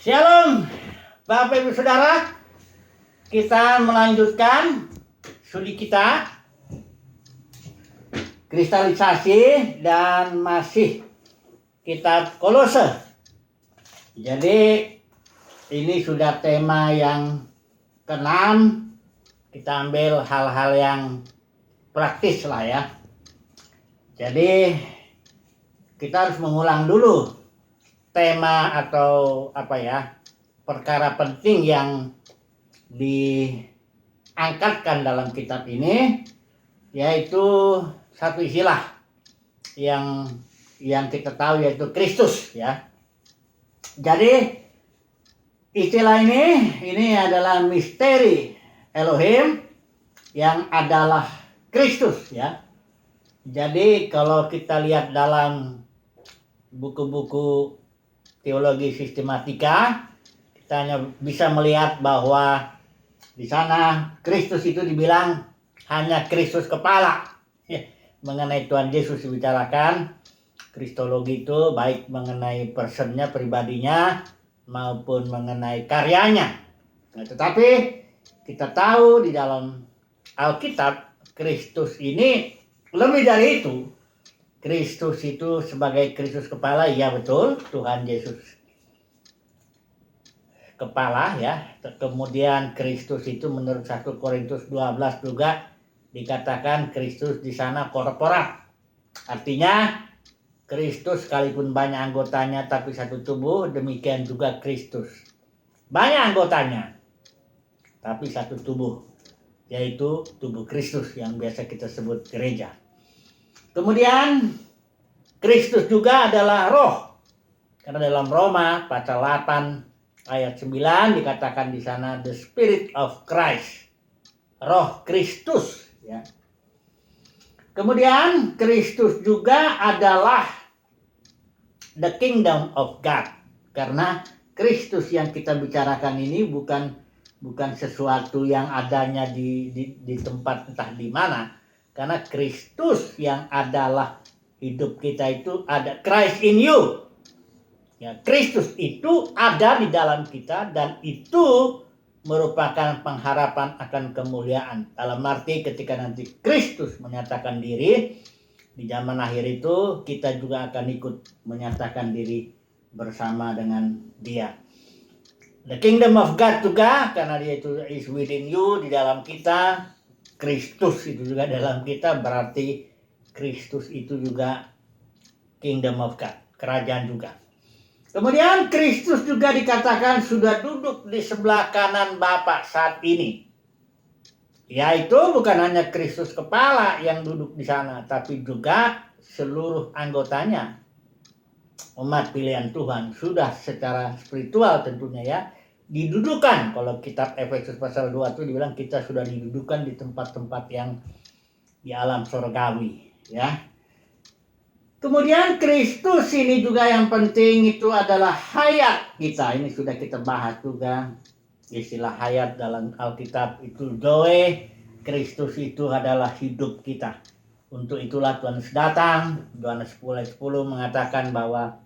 Shalom, Bapak Ibu Saudara. Kita melanjutkan studi kita kristalisasi dan masih kitab Kolose. Jadi ini sudah tema yang ke-6. Kita ambil hal-hal yang praktis lah ya. Jadi kita harus mengulang dulu tema atau perkara penting yang diangkatkan dalam kitab ini, yaitu satu istilah yang kita tahu, yaitu Kristus ya. Jadi istilah ini adalah misteri Elohim yang adalah Kristus ya. Jadi kalau kita lihat dalam buku-buku teologi sistematika, kita hanya bisa melihat bahwa di sana Kristus itu dibilang hanya Kristus kepala. Mengenai Tuhan Yesus dibicarakan, kristologi itu baik mengenai personnya, pribadinya, maupun mengenai karyanya. Nah, tetapi kita tahu di dalam Alkitab, Kristus ini lebih dari itu. Kristus itu sebagai Kristus kepala, ya betul, Tuhan Yesus kepala ya. Kemudian Kristus itu menurut 1 Korintus 12 juga dikatakan Kristus di sana korporat. Artinya Kristus sekalipun banyak anggotanya tapi satu tubuh, demikian juga Kristus. Banyak anggotanya tapi satu tubuh, yaitu tubuh Kristus yang biasa kita sebut gereja. Kemudian Kristus juga adalah roh. Karena dalam Roma pasal 8 ayat 9 dikatakan di sana the Spirit of Christ. Roh Kristus ya. Kemudian Kristus juga adalah the kingdom of God. Karena Kristus yang kita bicarakan ini bukan sesuatu yang adanya di tempat entah di mana. Karena Kristus yang adalah hidup kita itu ada Christ in you. Ya, Kristus itu ada di dalam kita dan itu merupakan pengharapan akan kemuliaan. Dalam arti ketika nanti Kristus menyatakan diri di zaman akhir itu, kita juga akan ikut menyatakan diri bersama dengan Dia. The kingdom of God juga, karena Dia itu is within you, di dalam kita. Kristus itu juga dalam kita, berarti Kristus itu juga kingdom of God, kerajaan juga. Kemudian Kristus juga dikatakan sudah duduk di sebelah kanan Bapa saat ini. Yaitu bukan hanya Kristus kepala yang duduk di sana, tapi juga seluruh anggotanya. Umat pilihan Tuhan sudah secara spiritual tentunya ya, didudukan. Kalau kitab Efesus pasal 2 itu dibilang kita sudah didudukan di tempat-tempat yang di alam surgawi ya. Kemudian Kristus ini juga yang penting itu adalah hayat kita. Ini sudah kita bahas juga. Istilah hayat dalam Alkitab itu zoe. Kristus itu adalah hidup kita. Untuk itulah Tuhan Yesus datang. Yohanes 10:10 mengatakan bahwa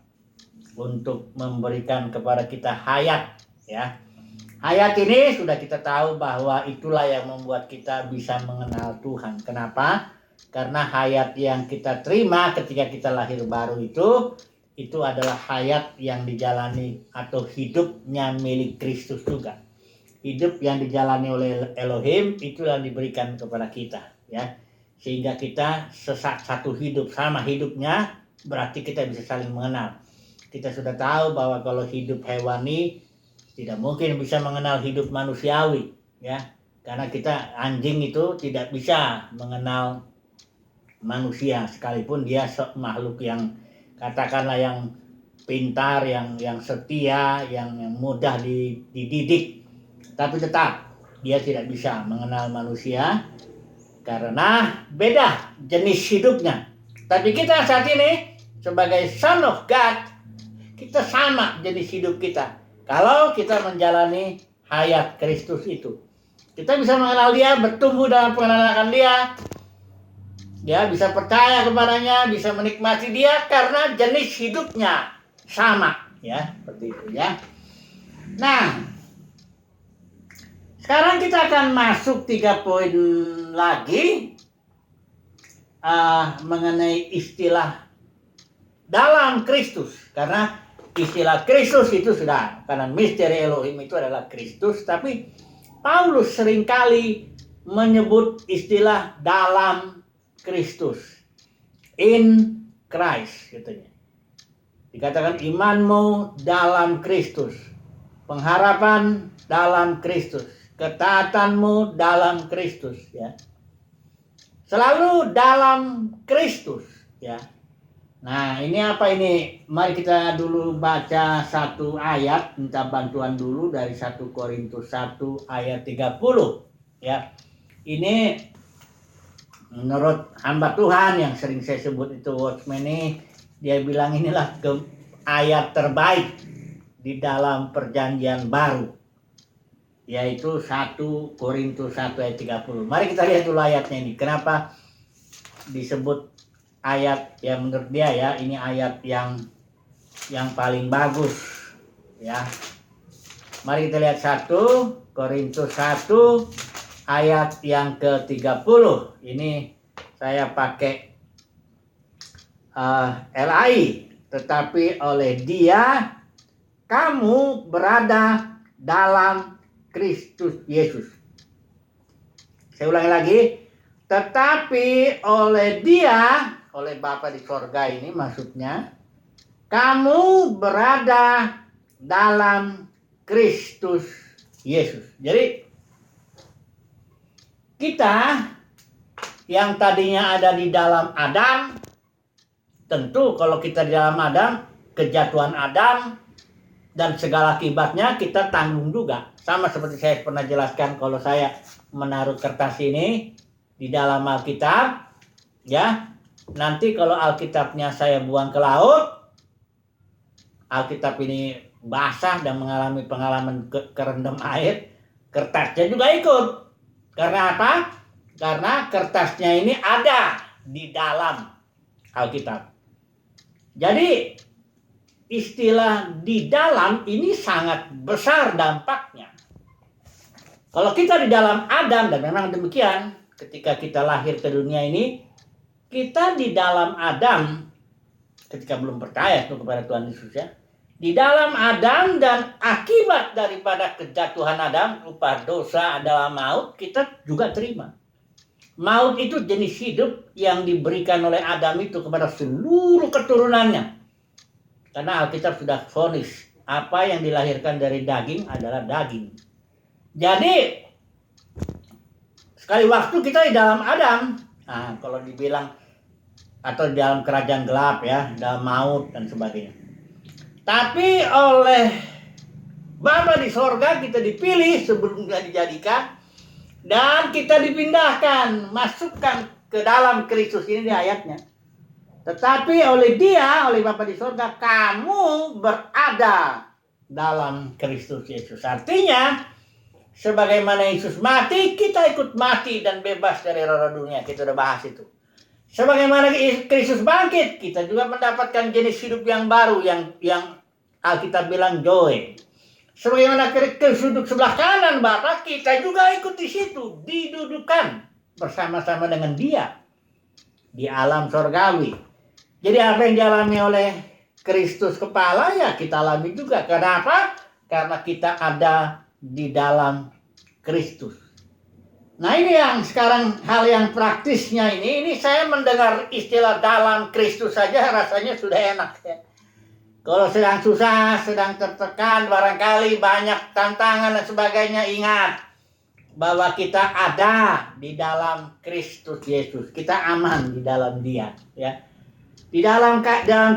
untuk memberikan kepada kita hayat ya. Hayat ini sudah kita tahu bahwa itulah yang membuat kita bisa mengenal Tuhan. Kenapa? Karena hayat yang kita terima ketika kita lahir baru itu adalah hayat yang dijalani atau hidupnya milik Kristus juga. Hidup yang dijalani oleh Elohim itu yang diberikan kepada kita ya. Sehingga kita satu hidup, sama hidupnya, berarti kita bisa saling mengenal. Kita sudah tahu bahwa kalau hidup hewani tidak mungkin bisa mengenal hidup manusiawi ya. Karena kita anjing itu tidak bisa mengenal manusia sekalipun dia makhluk yang katakanlah yang pintar, yang setia, yang mudah dididik. Tapi tetap dia tidak bisa mengenal manusia karena beda jenis hidupnya. Tapi kita saat ini sebagai son of God, kita sama jenis hidup kita. Kalau kita menjalani hayat Kristus itu, kita bisa mengenal Dia, bertumbuh dalam pengenalan Dia. Ya, bisa percaya kepadanya, bisa menikmati Dia karena jenis hidupnya sama, ya, seperti itu ya. Nah, sekarang kita akan masuk 3 poin lagi mengenai istilah dalam Kristus. Karena istilah Kristus itu sudah, karena misteri Elohim itu adalah Kristus, tapi Paulus seringkali menyebut istilah dalam Kristus, in Christ katanya. Dikatakan imanmu dalam Kristus, pengharapan dalam Kristus, ketaatanmu dalam Kristus, ya. Selalu dalam Kristus, ya. Nah, ini apa ini? Mari kita dulu baca satu ayat, minta bantuan dulu dari 1 Korintus 1 ayat 30, ya. Ini menurut hamba Tuhan yang sering saya sebut itu Watchman ini, dia bilang inilah ayat terbaik di dalam perjanjian baru, yaitu 1 Korintus 1 ayat 30. Mari kita lihat dulu ayatnya ini. Kenapa disebut ayat yang menurut dia, ya, ini ayat yang paling bagus, ya. Mari kita lihat 1 Korintus 1 ayat yang ke-30. Ini saya pakai LAI. Tetapi oleh Dia kamu berada dalam Kristus Yesus. Saya ulangi lagi. Tetapi oleh Dia, oleh Bapa di sorga ini maksudnya, kamu berada dalam Kristus Yesus. Jadi kita yang tadinya ada di dalam Adam, tentu kalau kita di dalam Adam, kejatuhan Adam dan segala akibatnya kita tanggung juga. Sama seperti saya pernah jelaskan kalau saya menaruh kertas ini di dalam Alkitab, ya. Nanti kalau Alkitabnya saya buang ke laut, Alkitab ini basah dan mengalami pengalaman kerendam air, kertasnya juga ikut. Karena apa? Karena kertasnya ini ada di dalam Alkitab. Jadi istilah di dalam ini sangat besar dampaknya. Kalau kita di dalam Adam, dan memang demikian, ketika kita lahir ke dunia ini, kita di dalam Adam, ketika belum percaya kepada Tuhan Yesus, ya, di dalam Adam, dan akibat daripada kejatuhan Adam, upah dosa adalah maut, kita juga terima. Maut itu jenis hidup yang diberikan oleh Adam itu kepada seluruh keturunannya. Karena Alkitab sudah vonis, apa yang dilahirkan dari daging adalah daging. Jadi sekali waktu kita di dalam Adam, nah, kalau dibilang atau di dalam kerajaan gelap, ya, dalam maut dan sebagainya. Tapi oleh Bapa di sorga kita dipilih sebelum kita dijadikan, dan kita dipindahkan, masukkan ke dalam Kristus. Ini di ayatnya. Tetapi oleh Dia, oleh Bapa di sorga, kamu berada dalam Kristus Yesus. Artinya, sebagaimana Yesus mati, kita ikut mati dan bebas dari roh dunia. Kita udah bahas itu. Sebagaimana Kristus bangkit, kita juga mendapatkan jenis hidup yang baru, yang Alkitab bilang joy. Sebagaimana Kristus duduk sebelah kanan Bapa, kita juga ikut di situ, didudukan bersama-sama dengan Dia di alam sorgawi. Jadi apa yang dialami oleh Kristus kepala, ya kita alami juga. Kenapa? Karena kita ada di dalam Kristus. Nah, ini yang sekarang hal yang praktisnya ini saya mendengar istilah dalam Kristus saja rasanya sudah enak, ya. Kalau sedang susah, sedang tertekan, barangkali banyak tantangan dan sebagainya, ingat bahwa kita ada di dalam Kristus Yesus. Kita aman di dalam Dia, ya. Di dalam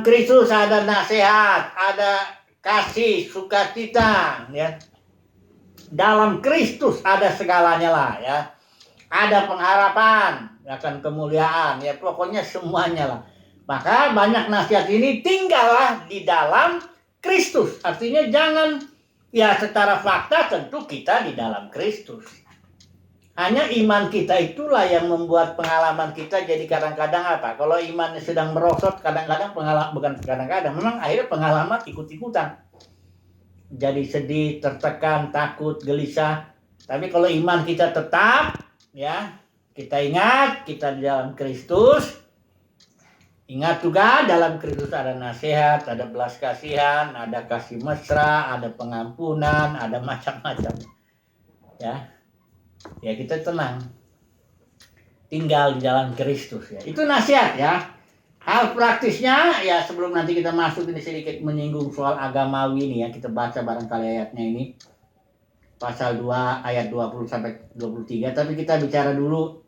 Kristus ada nasihat, ada kasih, sukacita, ya. Dalam Kristus ada segalanya lah, ya. Ada pengharapan, akan kemuliaan, ya, pokoknya semuanya lah. Maka banyak nasihat ini tinggallah di dalam Kristus. Artinya jangan, ya, secara fakta tentu kita di dalam Kristus. Hanya iman kita itulah yang membuat pengalaman kita jadi kadang-kadang apa? Kalau imannya sedang merosot, kadang-kadang pengalaman, bukan kadang-kadang, memang akhirnya pengalaman ikut-ikutan. jadi sedih, tertekan, takut, gelisah. Tapi kalau iman kita tetap, ya, kita ingat kita di dalam Kristus. Ingat juga dalam Kristus ada nasihat, ada belas kasihan, ada kasih mesra, ada pengampunan, ada macam-macam. Ya, ya kita tenang. Tinggal di dalam Kristus ya. Itu nasihat ya. Hal praktisnya ya sebelum nanti kita masuk ini sedikit menyinggung soal agamawi ini ya. Kita baca barangkali ayatnya ini. Pasal 2 ayat 20 sampai 23. Tapi kita bicara dulu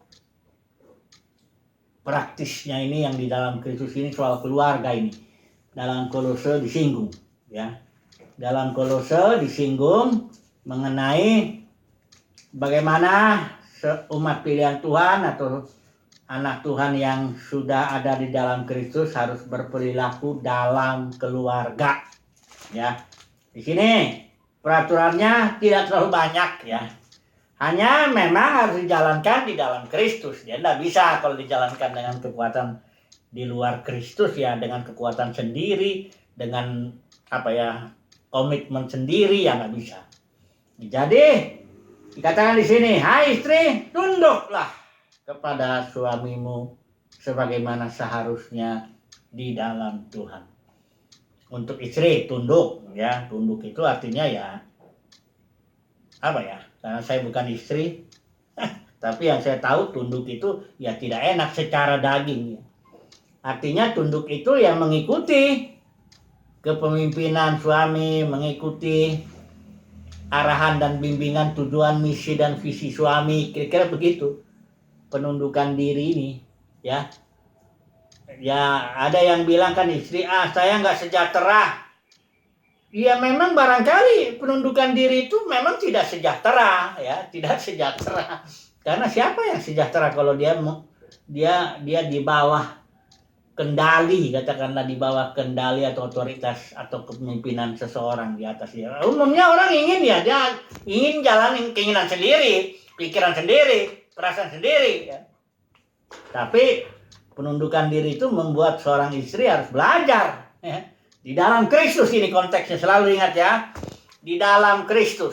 praktisnya ini yang di dalam Kristus ini soal keluarga ini. Dalam Kolose disinggung ya. Dalam Kolose disinggung mengenai bagaimana umat pilihan Tuhan atau anak Tuhan yang sudah ada di dalam Kristus harus berperilaku dalam keluarga. Ya, di sini peraturannya tidak terlalu banyak ya. Hanya memang harus dijalankan di dalam Kristus. Ya, tidak bisa kalau dijalankan dengan kekuatan di luar Kristus ya, dengan kekuatan sendiri, dengan komitmen sendiri ya nggak bisa. Jadi dikatakan di sini, hai istri, tunduklah kepada suamimu sebagaimana seharusnya di dalam Tuhan. Untuk istri tunduk, ya, tunduk itu artinya ya karena saya bukan istri, tapi yang saya tahu tunduk itu ya tidak enak secara daging. Ya. Artinya tunduk itu ya mengikuti kepemimpinan suami, mengikuti arahan dan bimbingan tujuan misi dan visi suami, kira-kira begitu penundukan diri ini ya. Ya ada yang bilang kan istri saya nggak sejahtera. Ya memang barangkali penundukan diri itu memang tidak sejahtera ya, tidak sejahtera. Karena siapa yang sejahtera kalau dia di bawah kendali, katakanlah di bawah kendali atau otoritas atau kepemimpinan seseorang di atas dia. Umumnya orang ingin ya, dia ingin jalanin keinginan sendiri, pikiran sendiri, perasaan sendiri ya. Tapi penundukan diri itu membuat seorang istri harus belajar ya. Di dalam Kristus ini konteksnya, selalu ingat ya, di dalam Kristus.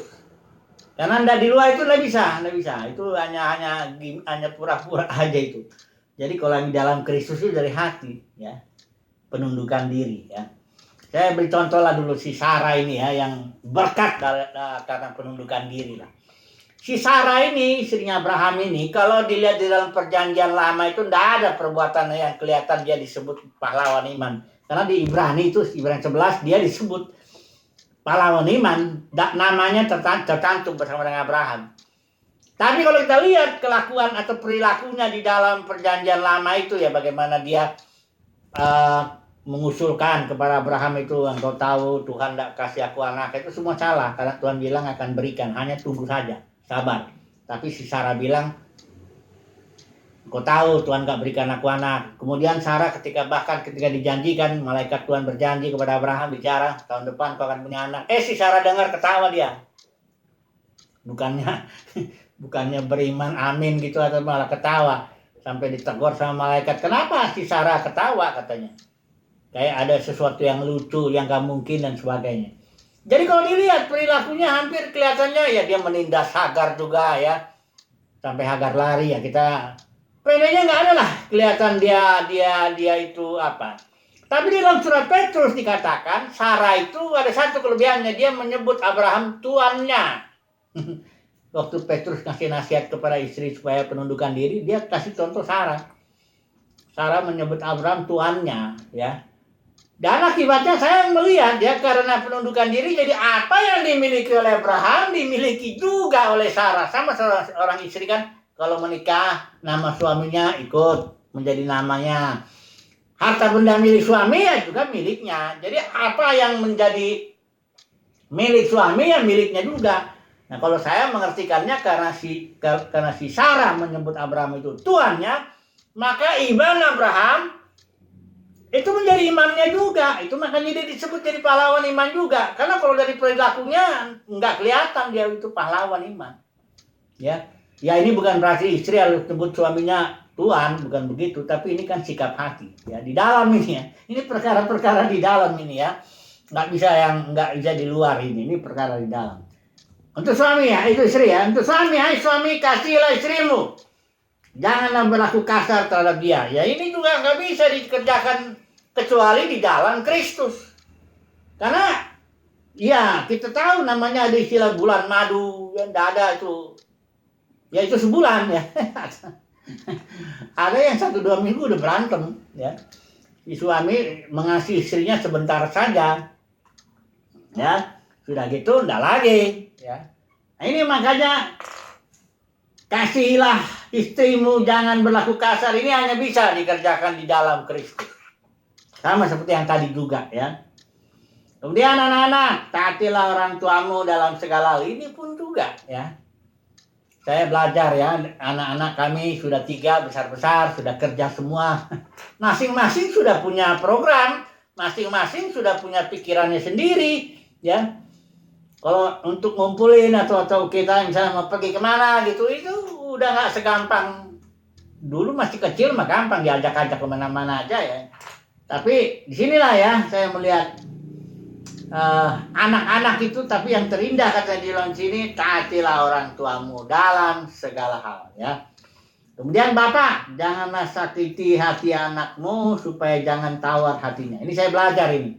Karena di luar itu nggak bisa. Itu hanya pura-pura aja itu. Jadi kalau di dalam Kristus itu dari hati ya, penundukan diri ya. Saya beri contoh lah dulu si Sarah ini ya, yang berkat karena penundukan diri lah. Si Sarah ini, istrinya Abraham ini, kalau dilihat di dalam perjanjian lama itu tidak ada perbuatan yang kelihatan dia disebut pahlawan iman. Karena di Ibrani 11 dia disebut pahlawan iman, namanya tercantum bersama dengan Abraham. Tapi kalau kita lihat kelakuan atau perilakunya di dalam perjanjian lama itu ya, bagaimana dia mengusulkan kepada Abraham itu, engkau tahu Tuhan tidak kasih aku anak, itu semua salah. Karena Tuhan bilang akan berikan, hanya tunggu saja, sabar. Tapi si Sarah bilang, engkau tahu Tuhan gak berikan aku anak. Kemudian Sarah ketika dijanjikan, malaikat Tuhan berjanji kepada Abraham, bicara, tahun depan kau akan punya anak. Si Sarah dengar, ketawa dia. Bukannya beriman amin gitu atau malah ketawa. Sampai ditegur sama malaikat. Kenapa si Sarah ketawa katanya. Kayak ada sesuatu yang lucu, yang gak mungkin dan sebagainya. Jadi kalau dilihat perilakunya hampir kelihatannya ya dia menindas Hagar juga ya. Sampai Hagar lari ya, kita pedenya gak ada lah kelihatan dia itu apa. Tapi di dalam surat Petrus dikatakan Sarah itu ada satu kelebihannya, dia menyebut Abraham tuannya. Waktu Petrus kasih nasihat kepada istri supaya penundukan diri, dia kasih contoh Sarah. Sarah menyebut Abraham tuannya, ya. Dan akibatnya saya melihat ya, karena penundukan diri, jadi apa yang dimiliki oleh Abraham dimiliki juga oleh Sarah. Sama seorang istri kan, kalau menikah nama suaminya ikut menjadi namanya. Harta benda milik suami ya juga miliknya. Jadi apa yang menjadi milik suami ya miliknya juga. Nah kalau saya mengertikannya karena si Sarah menyebut Abraham itu tuannya, maka iman Abraham itu menjadi imannya juga. Itu makanya dia disebut jadi pahlawan iman juga. Karena kalau dari perilakunya nggak kelihatan dia itu pahlawan iman. Ya ini bukan berarti istri harus sebut suaminya tuan, bukan begitu. Tapi ini kan sikap hati. Ya di dalam ini ya. Ini perkara-perkara di dalam ini ya. nggak bisa di luar ini perkara di dalam. Untuk suami ya, itu istri ya. Untuk suami, hai suami kasihilah istrimu. Janganlah berlaku kasar terhadap dia. Ya ini juga nggak bisa dikerjakan kecuali di dalam Kristus. Karena ya kita tahu namanya ada istilah bulan madu yang tidak ada itu. Ya itu sebulan ya. Ada yang 1-2 minggu udah berantem ya. Si suami mengasihi istrinya sebentar saja. Ya, sudah gitu enggak lagi ya. Nah, ini makanya kasihilah istrimu, jangan berlaku kasar. Ini hanya bisa dikerjakan di dalam Kristus. Sama seperti yang tadi juga ya. Kemudian anak-anak, taatilah orang tuamu dalam segala hal. Ini pun juga ya. Saya belajar ya, anak-anak kami sudah 3 besar-besar, sudah kerja semua. Masing-masing sudah punya program, masing-masing sudah punya pikirannya sendiri, ya. Kalau untuk ngumpulin atau kita misalnya mau pergi kemana gitu, itu udah nggak segampang. Dulu masih kecil mah gampang diajak-ajak kemana-mana aja ya. Tapi disinilah ya saya melihat anak-anak itu, tapi yang terindah kata di dalam sini, taatilah orang tuamu dalam segala hal ya. Kemudian Bapak, janganlah sakiti hati anakmu supaya jangan tawar hatinya. Ini saya belajar ini.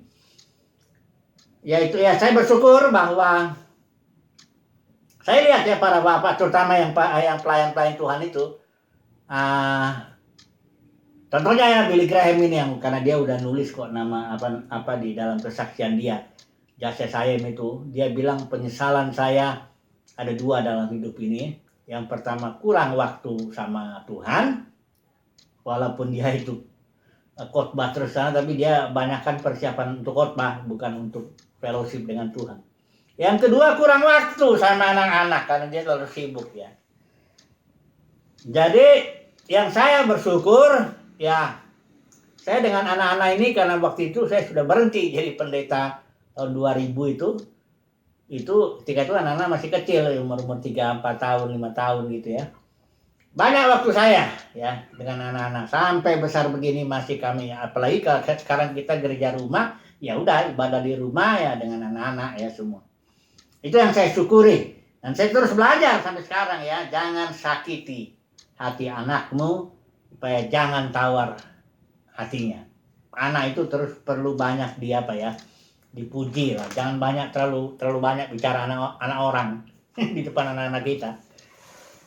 Yaitu ya saya bersyukur bahwa saya lihat ya para bapak, terutama yang pelayan-pelayan Tuhan itu, contohnya ya Billy Graham ini, yang karena dia udah nulis kok nama apa di dalam kesaksian dia. Jasa saya itu, dia bilang penyesalan saya ada 2 dalam hidup ini. Yang pertama, kurang waktu sama Tuhan, walaupun dia itu khotbah terus sana, tapi dia banyakkan persiapan untuk khotbah, bukan untuk fellowship dengan Tuhan. Yang kedua, kurang waktu sama anak-anak karena dia terlalu sibuk ya. Jadi yang saya bersyukur ya, saya dengan anak-anak ini karena waktu itu saya sudah berhenti jadi pendeta tahun 2000 itu ketika itu anak-anak masih kecil, umur 3, 4 tahun, 5 tahun gitu ya. Banyak waktu saya ya dengan anak-anak sampai besar begini masih kami, apalagi kalau sekarang kita gereja rumah, ya udah ibadah di rumah ya dengan anak-anak ya semua. Itu yang saya syukuri dan saya terus belajar sampai sekarang ya, jangan sakiti hati anakmu supaya jangan tawar hatinya. Anak itu terus perlu banyak dipuji lah, jangan terlalu banyak bicara anak orang di depan anak-anak kita.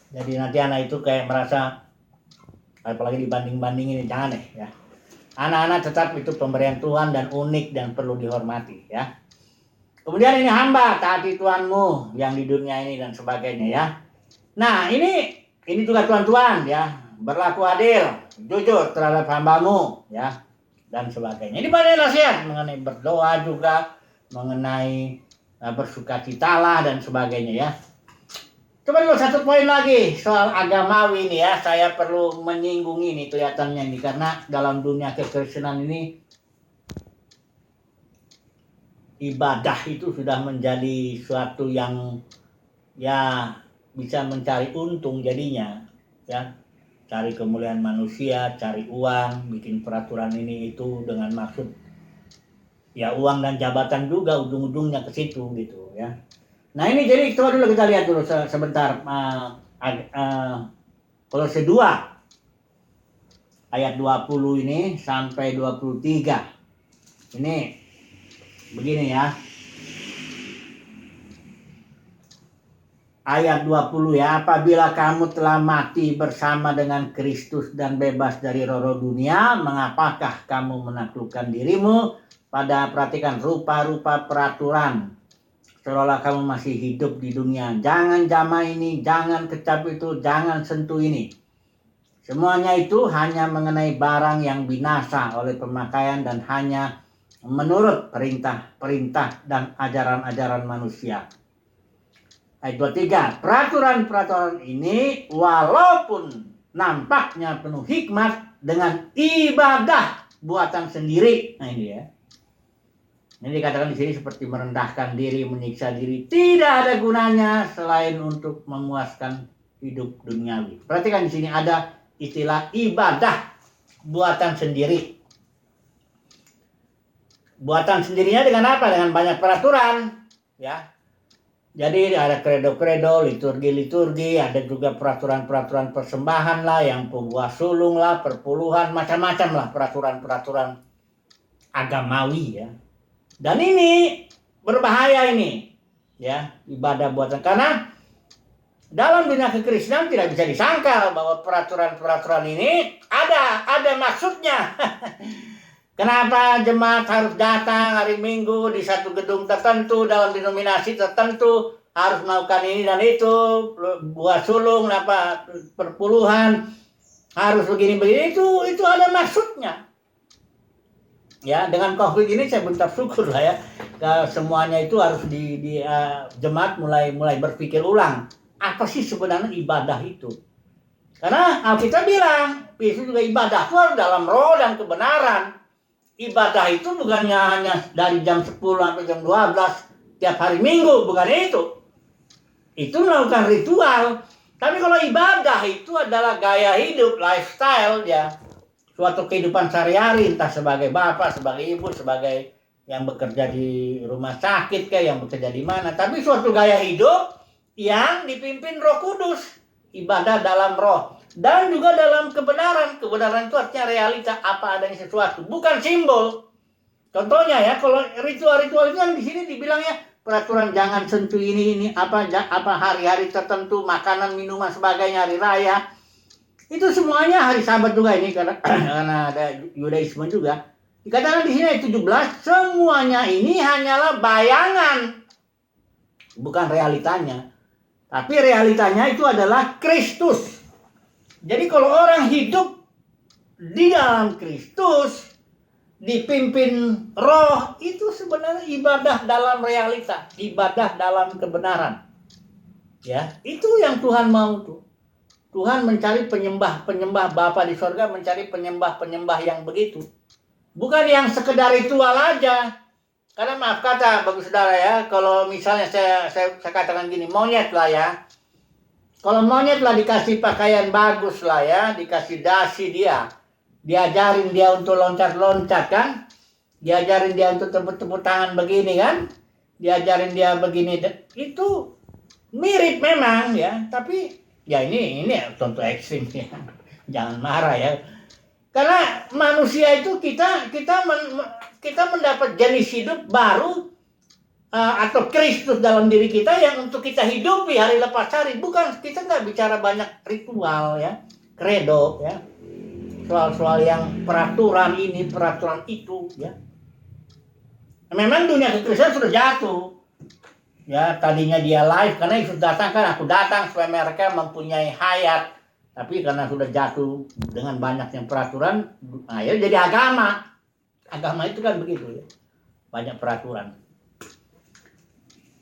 Jadi nanti anak itu kayak merasa, apalagi dibanding-bandingin, jangan ya. Anak-anak tetap itu pemberian Tuhan dan unik dan perlu dihormati ya. Kemudian ini hamba, taati Tuhanmu yang di dunia ini dan sebagainya ya. Nah ini juga Tuhan ya, berlaku adil, jujur terhadap hambamu ya, dan sebagainya. Ini banyak nasihat mengenai berdoa juga, mengenai bersukacitalah dan sebagainya ya. Coba dulu 1 poin lagi soal agamawi ini ya, saya perlu menyinggung ini kelihatannya ini, karena dalam dunia kekristenan ini ibadah itu sudah menjadi suatu yang ya bisa mencari untung jadinya ya. Cari kemuliaan manusia, cari uang, bikin peraturan ini itu dengan maksud ya uang dan jabatan juga, ujung-ujungnya ke situ gitu ya. Nah ini jadi coba dulu kita lihat dulu sebentar Kolose 2 ayat 20 ini sampai 23. Ini begini ya. Ayat 20 ya, apabila kamu telah mati bersama dengan Kristus dan bebas dari roh-roh dunia, mengapakah kamu menaklukkan dirimu pada perhatikan rupa-rupa peraturan, seolah kamu masih hidup di dunia. Jangan jamah ini, jangan kecap itu, jangan sentuh ini. Semuanya itu hanya mengenai barang yang binasa oleh pemakaian dan hanya menurut perintah-perintah dan ajaran-ajaran manusia. Ayat 23, peraturan-peraturan ini walaupun nampaknya penuh hikmat dengan ibadah buatan sendiri. Nah ini ya. Ini dikatakan di sini seperti merendahkan diri, menyiksa diri, tidak ada gunanya selain untuk memuaskan hidup duniawi. Perhatikan di sini ada istilah ibadah buatan sendiri. buatan sendirinya dengan apa? Dengan banyak peraturan, ya. Jadi ada kredo-kredo, liturgi-liturgi, ada juga peraturan-peraturan persembahan lah, yang pembuah sulung lah, perpuluhan, macam-macam lah peraturan-peraturan agamawi ya. Dan ini berbahaya ini, ya, ibadah buatan, karena dalam dunia kekristenan tidak bisa disangkal bahwa peraturan-peraturan ini ada maksudnya. Kenapa jemaat harus datang hari Minggu di satu gedung tertentu, dalam denominasi tertentu, harus melakukan ini dan itu, buat sulung, perpuluhan, harus begini-begini, itu ada maksudnya. Ya, dengan COVID ini saya berucap syukur lah ya, semuanya itu harus jemaat mulai berpikir ulang, apa sih sebenarnya ibadah itu? Karena Alkitab bilang, itu juga ibadah itu dalam roh dan kebenaran. Ibadah itu bukannya hanya dari jam 10 sampai jam 12 tiap hari Minggu, bukan itu. Itu melakukan ritual. Tapi kalau ibadah itu adalah gaya hidup, lifestyle ya, suatu kehidupan sehari-hari, entah sebagai bapak, sebagai ibu, sebagai yang bekerja di rumah sakit kayak yang bekerja di mana, tapi suatu gaya hidup yang dipimpin Roh Kudus, ibadah dalam roh dan juga dalam kebenaran. Kebenaran itu artinya realita, apa adanya sesuatu, bukan simbol. Contohnya ya, kalau ritual-ritual itu kan di sini dibilangnya peraturan jangan sentuh ini apa hari-hari tertentu, makanan, minuman, sebagainya, hari raya. Itu semuanya hari Sabat juga ini, karena ada Yudaisme juga. Dikatakan di sini ayat 17, semuanya ini hanyalah bayangan, bukan realitanya. Tapi realitanya itu adalah Kristus. Jadi kalau orang hidup di dalam Kristus, dipimpin roh, itu sebenarnya ibadah dalam realita, ibadah dalam kebenaran. Ya, itu yang Tuhan mau tuh. Tuhan mencari penyembah Bapa di sorga, mencari penyembah yang begitu. Bukan yang sekedar ritual aja. Karena maaf kata bagus saudara ya, kalau misalnya saya katakan gini, monyet lah ya. Kalau monyet lah dikasih pakaian bagus lah ya, dikasih dasi dia. Diajarin dia untuk loncat-loncat kan. Diajarin dia untuk tepuk-tepuk tangan begini kan. Diajarin dia begini. Itu mirip memang ya, tapi ya ini contoh ekstrim ya. Jangan marah ya. Karena manusia itu kita mendapat jenis hidup baru atau Kristus dalam diri kita yang untuk kita hidupi hari lepas hari. Bukan, kita nggak bicara banyak ritual ya, kredo ya, soal-soal yang peraturan ini, peraturan itu ya. Memang dunia kekristenan sudah jatuh. Ya, tadinya dia live karena Yesus datang kan, aku datang supaya mereka mempunyai hayat. Tapi karena sudah jatuh dengan banyaknya peraturan, ya jadi agama. Agama itu kan begitu ya, banyak peraturan.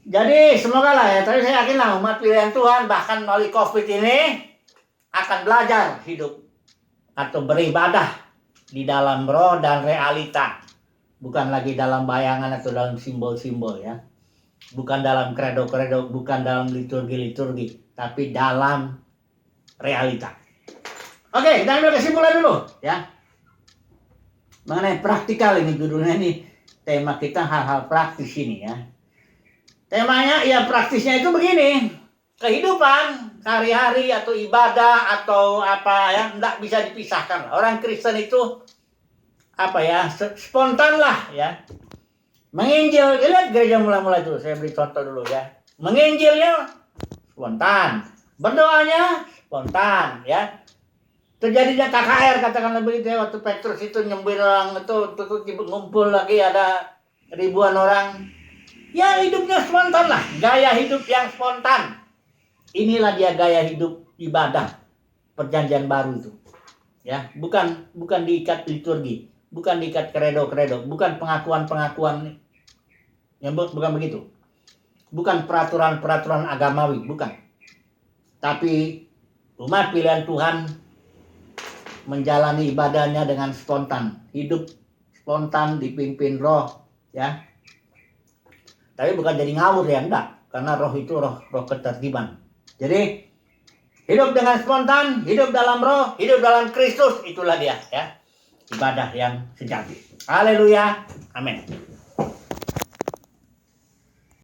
Jadi semoga lah ya, tapi saya yakin lah umat pilihan Tuhan bahkan melalui COVID ini akan belajar hidup atau beribadah di dalam roh dan realita. Bukan lagi dalam bayangan atau dalam simbol-simbol ya. Bukan dalam kredo-kredo, bukan dalam liturgi-liturgi, tapi dalam realita. Oke, kita ambil kesimpulan dulu ya. Mengenai praktikal ini, judulnya ini, tema kita hal-hal praktis ini ya. Temanya ya praktisnya itu begini, kehidupan sehari-hari atau ibadah atau apa ya, enggak bisa dipisahkan. Orang Kristen itu apa ya, spontan lah ya. Menginjil, lihat gereja mula-mula itu, saya beri contoh dulu ya. Menginjilnya spontan, berdoanya spontan ya. Terjadinya KKR katakanlah begitu ya, waktu Petrus itu nyembur orang itu ngumpul lagi ada ribuan orang. Ya hidupnya spontan lah, gaya hidup yang spontan. Inilah dia gaya hidup ibadah perjanjian baru itu. Ya, bukan diikat liturgi, bukan diikat kredo-kredo, bukan pengakuan-pengakuan yang bukan begitu. Bukan peraturan-peraturan agamawi, bukan. Tapi umat pilihan Tuhan menjalani ibadahnya dengan spontan, hidup spontan dipimpin roh, ya. Tapi bukan jadi ngawur ya, enggak, karena roh itu roh ketertiban. Jadi hidup dengan spontan, hidup dalam roh, hidup dalam Kristus, itulah dia, ya. ibadah yang sejati. Haleluya. Amin.